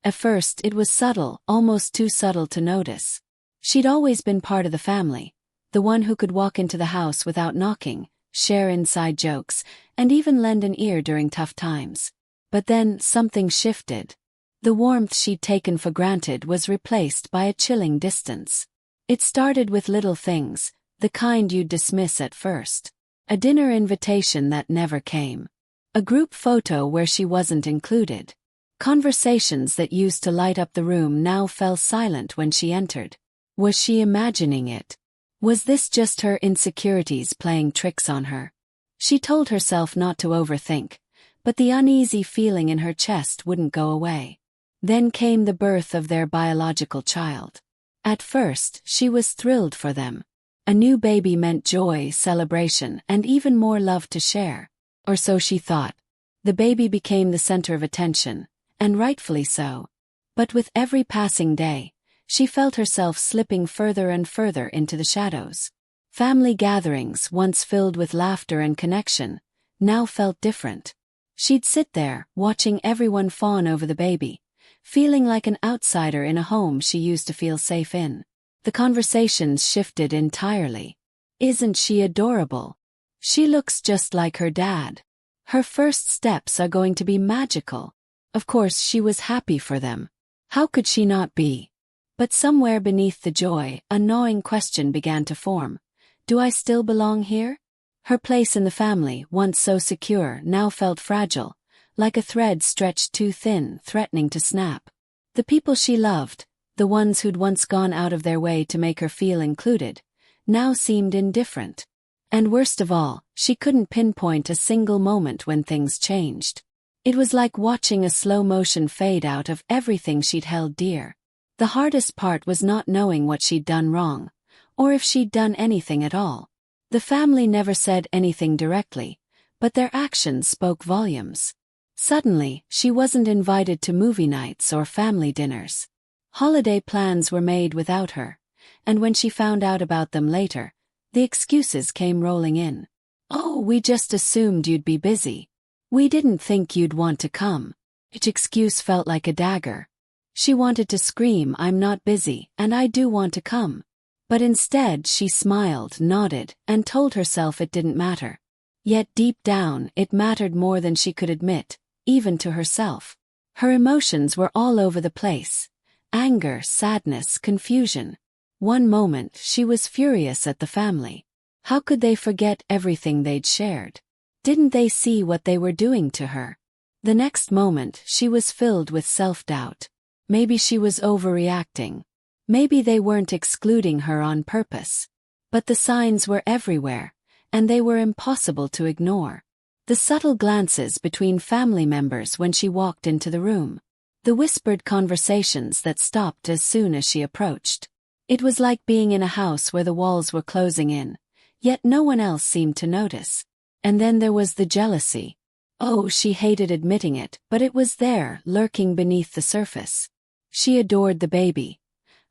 At first it was subtle, almost too subtle to notice. She'd always been part of the family, the one who could walk into the house without knocking, share inside jokes, and even lend an ear during tough times. But then something shifted. The warmth she'd taken for granted was replaced by a chilling distance. It started with little things, the kind you'd dismiss at first. A dinner invitation that never came. A group photo where she wasn't included. Conversations that used to light up the room now fell silent when she entered. Was she imagining it? Was this just her insecurities playing tricks on her? She told herself not to overthink, but the uneasy feeling in her chest wouldn't go away. Then came the birth of their biological child. At first, she was thrilled for them. A new baby meant joy, celebration, and even more love to share. Or so she thought. The baby became the center of attention, and rightfully so. But with every passing day, she felt herself slipping further and further into the shadows. Family gatherings, once filled with laughter and connection, now felt different. She'd sit there, watching everyone fawn over the baby, feeling like an outsider in a home she used to feel safe in. The conversations shifted entirely. Isn't she adorable? She looks just like her dad. Her first steps are going to be magical. Of course she was happy for them. How could she not be? But somewhere beneath the joy, a gnawing question began to form. Do I still belong here? Her place in the family, once so secure, now felt fragile, like a thread stretched too thin, threatening to snap. The people she loved, the ones who'd once gone out of their way to make her feel included, now seemed indifferent. And worst of all, she couldn't pinpoint a single moment when things changed. It was like watching a slow-motion fade out of everything she'd held dear. The hardest part was not knowing what she'd done wrong, or if she'd done anything at all. The family never said anything directly, but their actions spoke volumes. Suddenly, she wasn't invited to movie nights or family dinners. Holiday plans were made without her, and when she found out about them later, the excuses came rolling in. Oh, we just assumed you'd be busy. We didn't think you'd want to come. Each excuse felt like a dagger. She wanted to scream, I'm not busy, and I do want to come. But instead she smiled, nodded, and told herself it didn't matter. Yet deep down, it mattered more than she could admit, even to herself. Her emotions were all over the place. Anger, sadness, confusion. One moment, she was furious at the family. How could they forget everything they'd shared? Didn't they see what they were doing to her? The next moment, she was filled with self-doubt. Maybe she was overreacting. Maybe they weren't excluding her on purpose. But the signs were everywhere, and they were impossible to ignore. The subtle glances between family members when she walked into the room. The whispered conversations that stopped as soon as she approached. It was like being in a house where the walls were closing in, yet no one else seemed to notice. And then there was the jealousy. Oh, she hated admitting it, but it was there, lurking beneath the surface. She adored the baby.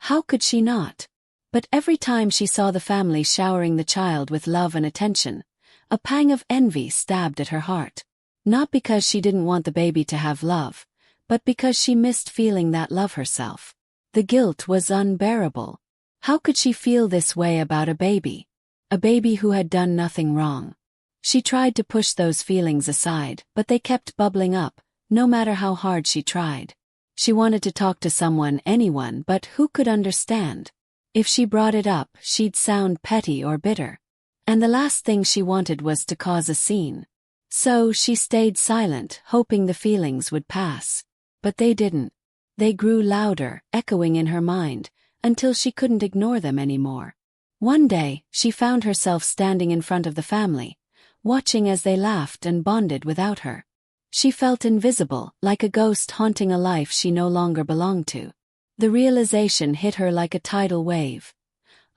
How could she not? But every time she saw the family showering the child with love and attention, a pang of envy stabbed at her heart. Not because she didn't want the baby to have love, but because she missed feeling that love herself. The guilt was unbearable. How could she feel this way about a baby? A baby who had done nothing wrong. She tried to push those feelings aside, but they kept bubbling up, no matter how hard she tried. She wanted to talk to someone, anyone, but who could understand? If she brought it up, she'd sound petty or bitter. And the last thing she wanted was to cause a scene. So she stayed silent, hoping the feelings would pass. But they didn't. They grew louder, echoing in her mind, until she couldn't ignore them anymore. One day, she found herself standing in front of the family, watching as they laughed and bonded without her. She felt invisible, like a ghost haunting a life she no longer belonged to. The realization hit her like a tidal wave.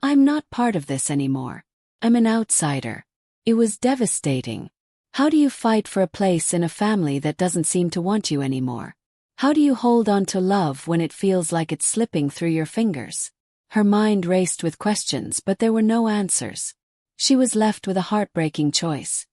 I'm not part of this anymore. I'm an outsider. It was devastating. How do you fight for a place in a family that doesn't seem to want you anymore? How do you hold on to love when it feels like it's slipping through your fingers? Her mind raced with questions, but there were no answers. She was left with a heartbreaking choice.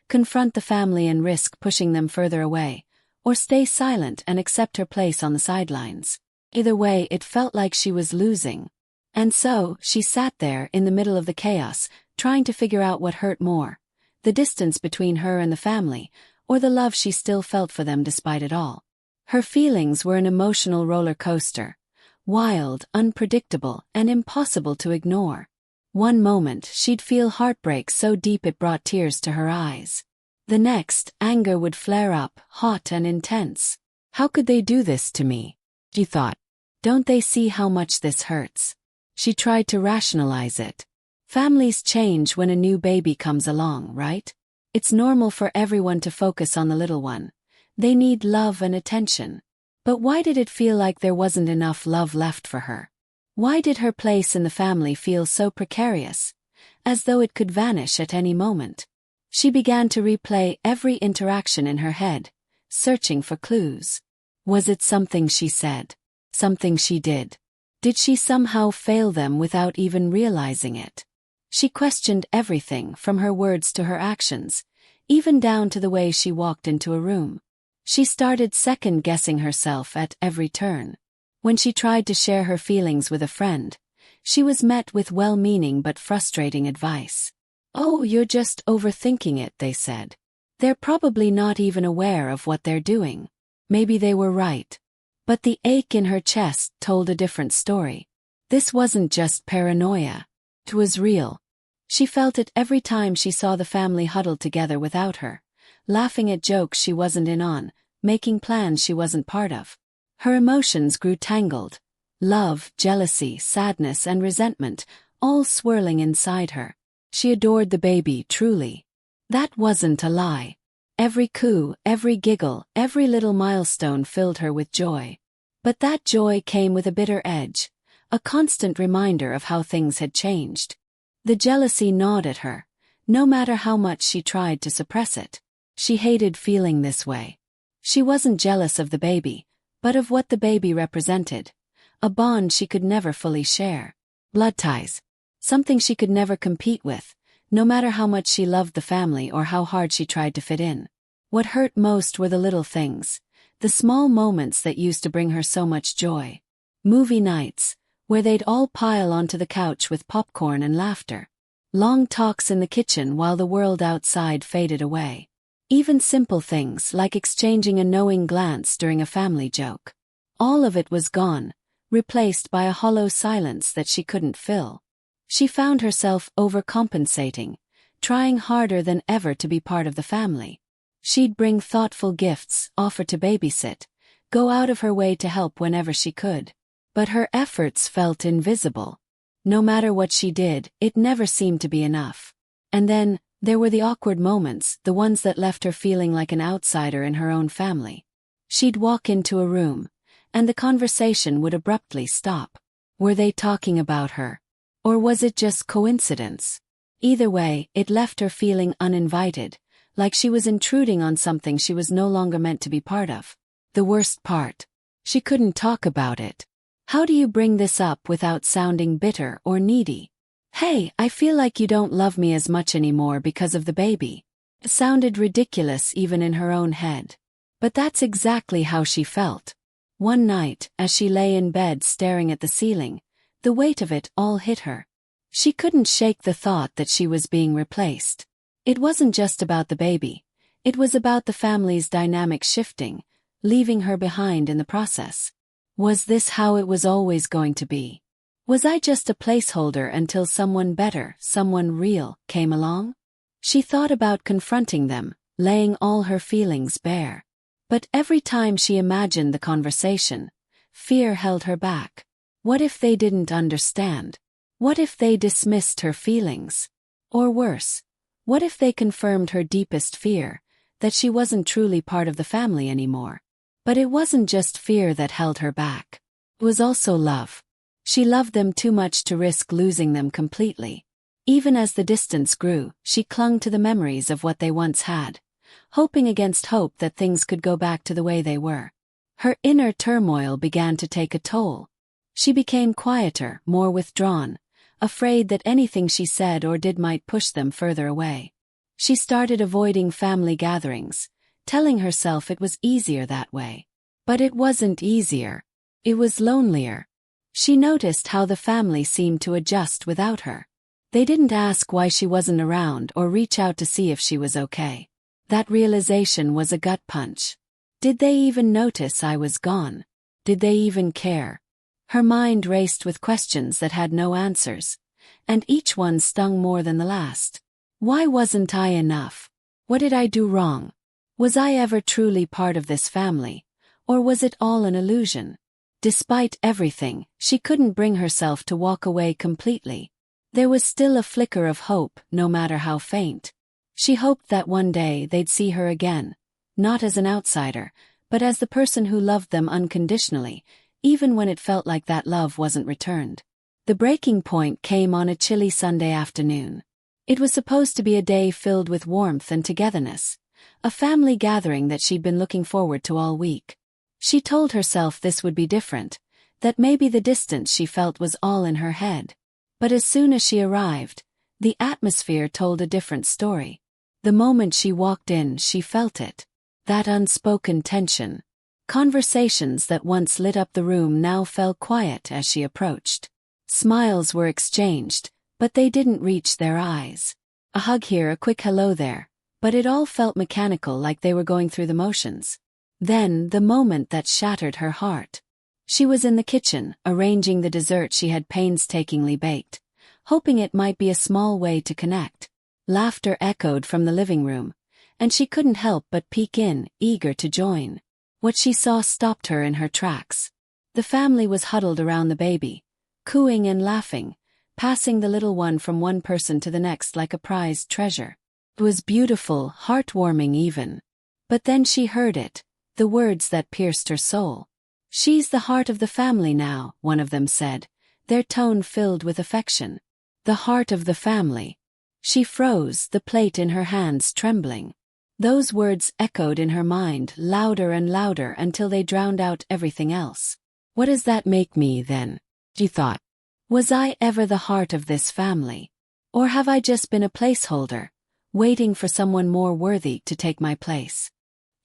Confront the family and risk pushing them further away, or stay silent and accept her place on the sidelines. Either way, it felt like she was losing. And so, she sat there in the middle of the chaos, trying to figure out what hurt more: the distance between her and the family, or the love she still felt for them despite it all. Her feelings were an emotional roller coaster, wild, unpredictable, and impossible to ignore. One moment, she'd feel heartbreak so deep it brought tears to her eyes. The next, anger would flare up, hot and intense. How could they do this to me? She thought. Don't they see how much this hurts? She tried to rationalize it. Families change when a new baby comes along, right? It's normal for everyone to focus on the little one. They need love and attention. But why did it feel like there wasn't enough love left for her? Why did her place in the family feel so precarious, as though it could vanish at any moment? She began to replay every interaction in her head, searching for clues. Was it something she said? Something she did? Did she somehow fail them without even realizing it? She questioned everything from her words to her actions, even down to the way she walked into a room. She started second-guessing herself at every turn. When she tried to share her feelings with a friend, she was met with well-meaning but frustrating advice. "Oh, you're just overthinking it," they said. "They're probably not even aware of what they're doing." Maybe they were right. But the ache in her chest told a different story. This wasn't just paranoia. It was real. She felt it every time she saw the family huddled together without her, laughing at jokes she wasn't in on, making plans she wasn't part of. Her emotions grew tangled. Love, jealousy, sadness, and resentment, all swirling inside her. She adored the baby, truly. That wasn't a lie. Every coo, every giggle, every little milestone filled her with joy. But that joy came with a bitter edge, a constant reminder of how things had changed. The jealousy gnawed at her, no matter how much she tried to suppress it. She hated feeling this way. She wasn't jealous of the baby, but of what the baby represented, a bond she could never fully share. Blood ties. Something she could never compete with, no matter how much she loved the family or how hard she tried to fit in. What hurt most were the little things, the small moments that used to bring her so much joy. Movie nights, where they'd all pile onto the couch with popcorn and laughter. Long talks in the kitchen while the world outside faded away. Even simple things like exchanging a knowing glance during a family joke. All of it was gone, replaced by a hollow silence that she couldn't fill. She found herself overcompensating, trying harder than ever to be part of the family. She'd bring thoughtful gifts, offer to babysit, go out of her way to help whenever she could. But her efforts felt invisible. No matter what she did, it never seemed to be enough. And then, there were the awkward moments, the ones that left her feeling like an outsider in her own family. She'd walk into a room, and the conversation would abruptly stop. Were they talking about her? Or was it just coincidence? Either way, it left her feeling uninvited, like she was intruding on something she was no longer meant to be part of. The worst part. She couldn't talk about it. How do you bring this up without sounding bitter or needy? "Hey, I feel like you don't love me as much anymore because of the baby." It sounded ridiculous even in her own head. But that's exactly how she felt. One night, as she lay in bed staring at the ceiling, the weight of it all hit her. She couldn't shake the thought that she was being replaced. It wasn't just about the baby. It was about the family's dynamic shifting, leaving her behind in the process. Was this how it was always going to be? Was I just a placeholder until someone better, someone real, came along? She thought about confronting them, laying all her feelings bare. But every time she imagined the conversation, fear held her back. What if they didn't understand? What if they dismissed her feelings? Or worse, what if they confirmed her deepest fear, that she wasn't truly part of the family anymore? But it wasn't just fear that held her back. It was also love. She loved them too much to risk losing them completely. Even as the distance grew, she clung to the memories of what they once had, hoping against hope that things could go back to the way they were. Her inner turmoil began to take a toll. She became quieter, more withdrawn, afraid that anything she said or did might push them further away. She started avoiding family gatherings, telling herself it was easier that way. But it wasn't easier. It was lonelier. She noticed how the family seemed to adjust without her. They didn't ask why she wasn't around or reach out to see if she was okay. That realization was a gut punch. Did they even notice I was gone? Did they even care? Her mind raced with questions that had no answers, and each one stung more than the last. Why wasn't I enough? What did I do wrong? Was I ever truly part of this family, or was it all an illusion? Despite everything, she couldn't bring herself to walk away completely. There was still a flicker of hope, no matter how faint. She hoped that one day they'd see her again, not as an outsider, but as the person who loved them unconditionally, even when it felt like that love wasn't returned. The breaking point came on a chilly Sunday afternoon. It was supposed to be a day filled with warmth and togetherness, a family gathering that she'd been looking forward to all week. She told herself this would be different, that maybe the distance she felt was all in her head. But as soon as she arrived, the atmosphere told a different story. The moment she walked in, she felt it. That unspoken tension. Conversations that once lit up the room now fell quiet as she approached. Smiles were exchanged, but they didn't reach their eyes. A hug here, a quick hello there, but it all felt mechanical, like they were going through the motions. Then, the moment that shattered her heart. She was in the kitchen, arranging the dessert she had painstakingly baked, hoping it might be a small way to connect. Laughter echoed from the living room, and she couldn't help but peek in, eager to join. What she saw stopped her in her tracks. The family was huddled around the baby, cooing and laughing, passing the little one from one person to the next like a prized treasure. It was beautiful, heartwarming even. But then she heard it, the words that pierced her soul. "She's the heart of the family now," one of them said, their tone filled with affection. The heart of the family. She froze, the plate in her hands trembling. Those words echoed in her mind, louder and louder until they drowned out everything else. What does that make me, then? She thought. Was I ever the heart of this family? Or have I just been a placeholder, waiting for someone more worthy to take my place?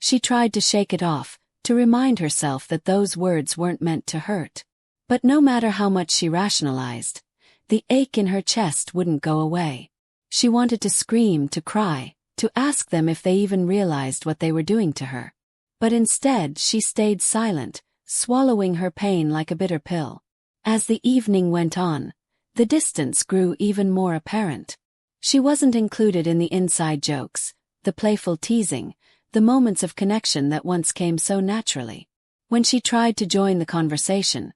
She tried to shake it off, to remind herself that those words weren't meant to hurt. But no matter how much she rationalized, the ache in her chest wouldn't go away. She wanted to scream, to cry, to ask them if they even realized what they were doing to her. But instead she stayed silent, swallowing her pain like a bitter pill. As the evening went on, the distance grew even more apparent. She wasn't included in the inside jokes, the playful teasing, the moments of connection that once came so naturally. When she tried to join the conversation,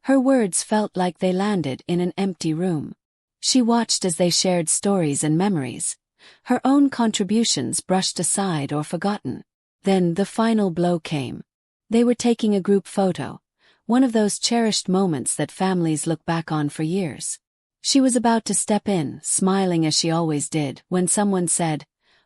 her words felt like they landed in an empty room. She watched as they shared stories and memories, her own contributions brushed aside or forgotten. Then the final blow came. They were taking a group photo, one of those cherished moments that families look back on for years. She was about to step in, smiling as she always did, when someone said,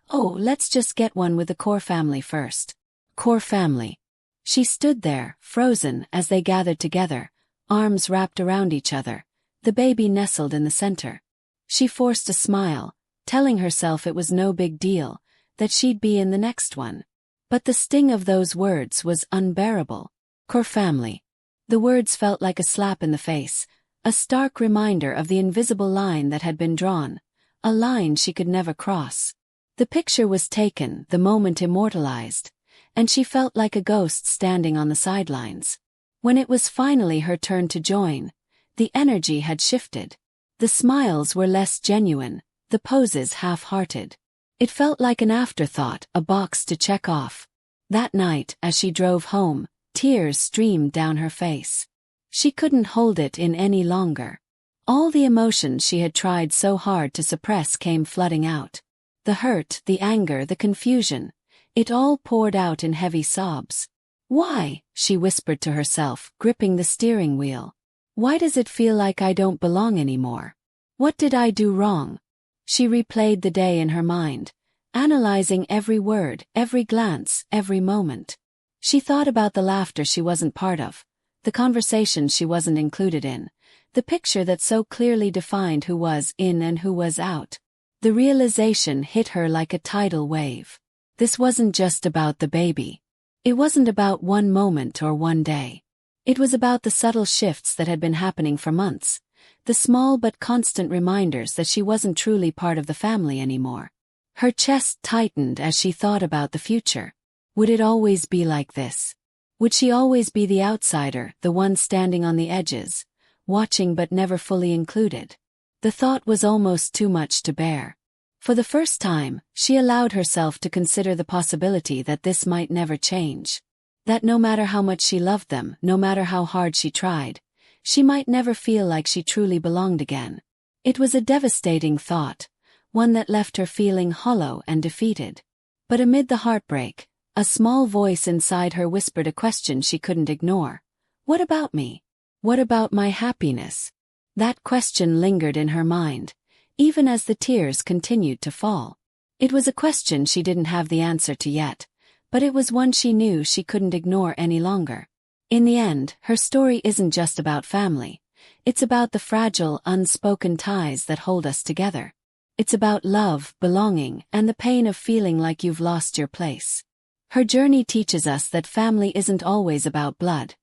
"Oh, let's just get one with the core family first." Core family. She stood there, frozen, as they gathered together, arms wrapped around each other, the baby nestled in the center. She forced a smile, telling herself it was no big deal, that she'd be in the next one. But the sting of those words was unbearable. Core family. The words felt like a slap in the face, a stark reminder of the invisible line that had been drawn, a line she could never cross. The picture was taken, the moment immortalized, and she felt like a ghost standing on the sidelines. When it was finally her turn to join, the energy had shifted. The smiles were less genuine, the poses half-hearted. It felt like an afterthought, a box to check off. That night, as she drove home, tears streamed down her face. She couldn't hold it in any longer. All the emotions she had tried so hard to suppress came flooding out. The hurt, the anger, the confusion, it all poured out in heavy sobs. "Why?" she whispered to herself, gripping the steering wheel. "Why does it feel like I don't belong anymore? What did I do wrong?" She replayed the day in her mind, analyzing every word, every glance, every moment. She thought about the laughter she wasn't part of, the conversations she wasn't included in, the picture that so clearly defined who was in and who was out. The realization hit her like a tidal wave. This wasn't just about the baby. It wasn't about one moment or one day. It was about the subtle shifts that had been happening for months, the small but constant reminders that she wasn't truly part of the family anymore. Her chest tightened as she thought about the future. Would it always be like this? Would she always be the outsider, the one standing on the edges, watching but never fully included? The thought was almost too much to bear. For the first time, she allowed herself to consider the possibility that this might never change. That no matter how much she loved them, no matter how hard she tried, she might never feel like she truly belonged again. It was a devastating thought, one that left her feeling hollow and defeated. But amid the heartbreak, a small voice inside her whispered a question she couldn't ignore. What about me? What about my happiness? That question lingered in her mind, even as the tears continued to fall. It was a question she didn't have the answer to yet, but it was one she knew she couldn't ignore any longer. In the end, her story isn't just about family. It's about the fragile, unspoken ties that hold us together. It's about love, belonging, and the pain of feeling like you've lost your place. Her journey teaches us that family isn't always about blood.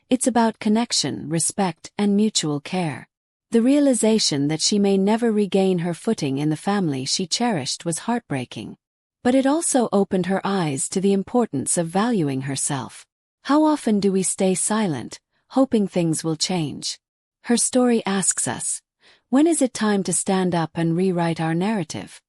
It's about connection, respect, and mutual care. The realization that she may never regain her footing in the family she cherished was heartbreaking. But it also opened her eyes to the importance of valuing herself. How often do we stay silent, hoping things will change? Her story asks us, when is it time to stand up and rewrite our narrative?